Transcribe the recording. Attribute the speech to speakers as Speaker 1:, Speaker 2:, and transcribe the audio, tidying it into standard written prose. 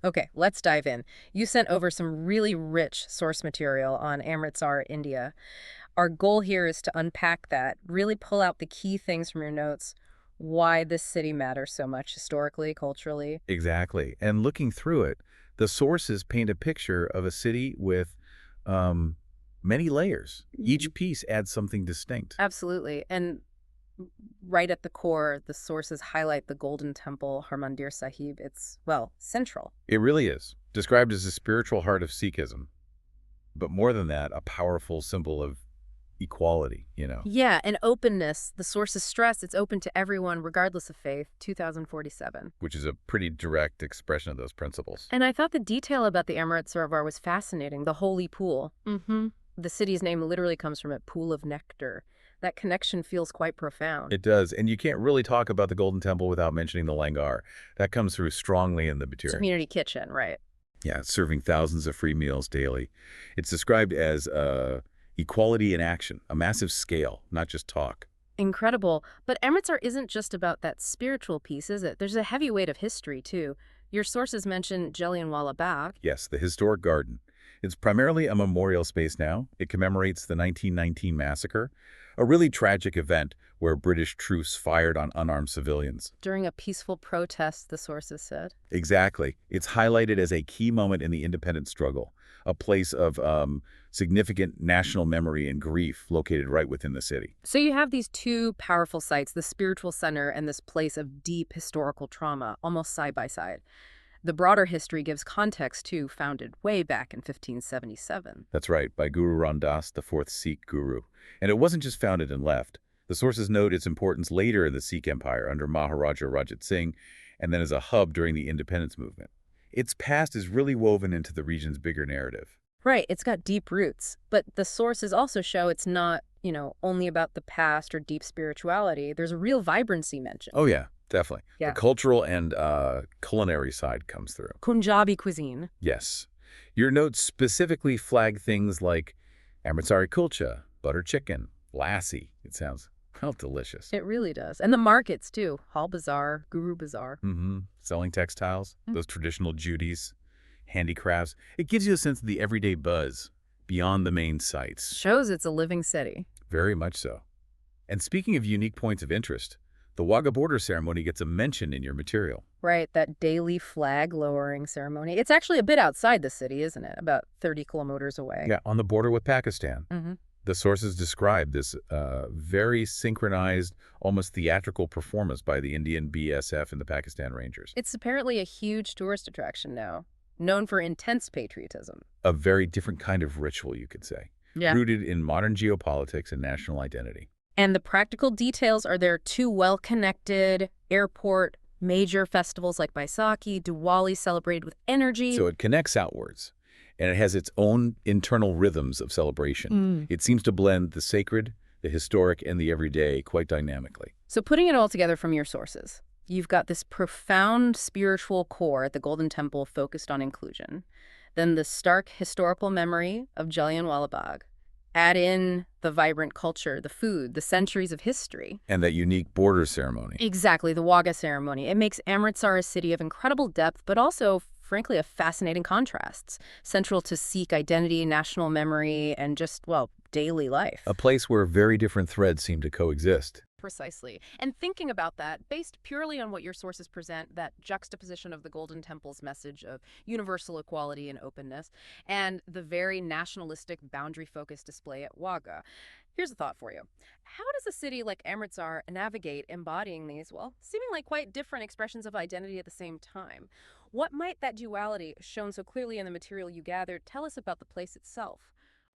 Speaker 1: Okay, let's dive in. You sent over some really rich source material on Amritsar, India. Our goal here is to unpack that, really pull out the key things from your notes, why this city matters so much historically, culturally.
Speaker 2: Exactly. And looking through it, the sources paint a picture of a city with um, many layers.
Speaker 1: Mhm.
Speaker 2: Each piece adds something distinct.
Speaker 1: Absolutely. And right at the core, the sources highlight the Golden Temple, Harmandir Sahib. It's, well, central.
Speaker 2: It really is. Described as the spiritual heart of Sikhism, but more than that, a powerful symbol of equality.
Speaker 1: Yeah, and openness. The sources stress it's open to everyone, regardless of faith. 2047.
Speaker 2: Which is a pretty direct expression of those principles.
Speaker 1: And I thought the detail about the Amrit was fascinating. The holy pool. The city's name literally comes from it, pool of nectar. That connection feels quite profound.
Speaker 2: It does, and you can't really talk about the Golden Temple without mentioning the langar. That comes through strongly in the
Speaker 1: It's a
Speaker 2: material.
Speaker 1: community kitchen, right?
Speaker 2: Yeah, it's serving thousands of free meals daily. It's described as equality in action, a massive scale, not just talk.
Speaker 1: Incredible. But Amritsar isn't just about that spiritual piece, is it? There's a heavy weight of history, too. Your sources mention Jallianwala Bagh.
Speaker 2: Yes, the historic garden. It's primarily a memorial space now. It commemorates the 1919 massacre, a really tragic event where British troops fired on unarmed civilians.
Speaker 1: During a peaceful protest, the sources said.
Speaker 2: Exactly. It's highlighted as a key moment in the independence struggle, a place of significant national memory and grief located right within the city.
Speaker 1: So you have these two powerful sites, the spiritual center and this place of deep historical trauma, almost side by side. The broader history gives context, too, founded way back in 1577.
Speaker 2: That's right, by Guru Ram Das, the fourth Sikh guru. And it wasn't just founded and left. The sources note its importance later in the Sikh Empire under Maharaja Ranjit Singh, and then as a hub during the independence movement. Its past is really woven into the region's bigger narrative.
Speaker 1: Right, it's got deep roots, but the sources also show it's not, only about the past or deep spirituality. There's a real vibrancy mentioned.
Speaker 2: Oh yeah, definitely. The
Speaker 1: Yeah.
Speaker 2: cultural and culinary side comes through.
Speaker 1: Punjabi cuisine.
Speaker 2: Yes. Your notes specifically flag things like Amritsari kulcha, butter chicken, lassi. It sounds, well, delicious.
Speaker 1: It really does. And the markets, too. Hall Bazaar, Guru Bazaar.
Speaker 2: Selling textiles,
Speaker 1: Mm.
Speaker 2: those traditional judies, handicrafts. It gives you a sense of the everyday buzz beyond the main sites.
Speaker 1: Shows it's a living city.
Speaker 2: Very much so. And speaking of unique points of interest, the Wagah Border Ceremony gets a mention in your material.
Speaker 1: Right, that daily flag lowering ceremony. It's actually a bit outside the city, isn't it? About 30 kilometers away.
Speaker 2: Yeah, on the border with Pakistan.
Speaker 1: Hmm.
Speaker 2: The sources describe this very synchronized, almost theatrical performance by the Indian BSF and the Pakistan Rangers.
Speaker 1: It's apparently a huge tourist attraction now, known for intense patriotism.
Speaker 2: A very different kind of ritual, you could say,
Speaker 1: Yeah.
Speaker 2: rooted in modern geopolitics and national identity.
Speaker 1: And the practical details are there too, well-connected, airport, major festivals like Baisakhi, Diwali celebrated with energy.
Speaker 2: So it connects outwards, and it has its own internal rhythms of celebration. It seems to blend the sacred, the historic, and the everyday quite dynamically.
Speaker 1: So putting it all together from your sources, you've got this profound spiritual core at the Golden Temple focused on inclusion, then the stark historical memory of Jallianwala Bagh. Add in the vibrant culture, the food, the centuries of history.
Speaker 2: And that unique border ceremony.
Speaker 1: Exactly, the Wagah ceremony. It makes Amritsar a city of incredible depth, but also, frankly, of fascinating contrasts, central to Sikh identity, national memory, and just, well, daily life.
Speaker 2: A place where very different threads seem to coexist.
Speaker 1: Precisely. And thinking about that, based purely on what your sources present, that juxtaposition of the Golden Temple's message of universal equality and openness, and the very nationalistic, boundary-focused display at Wagah. Here's a thought for you. How does a city like Amritsar navigate embodying these, well, seemingly quite different expressions of identity at the same time? What might that duality, shown so clearly in the material you gathered, tell us about the place itself?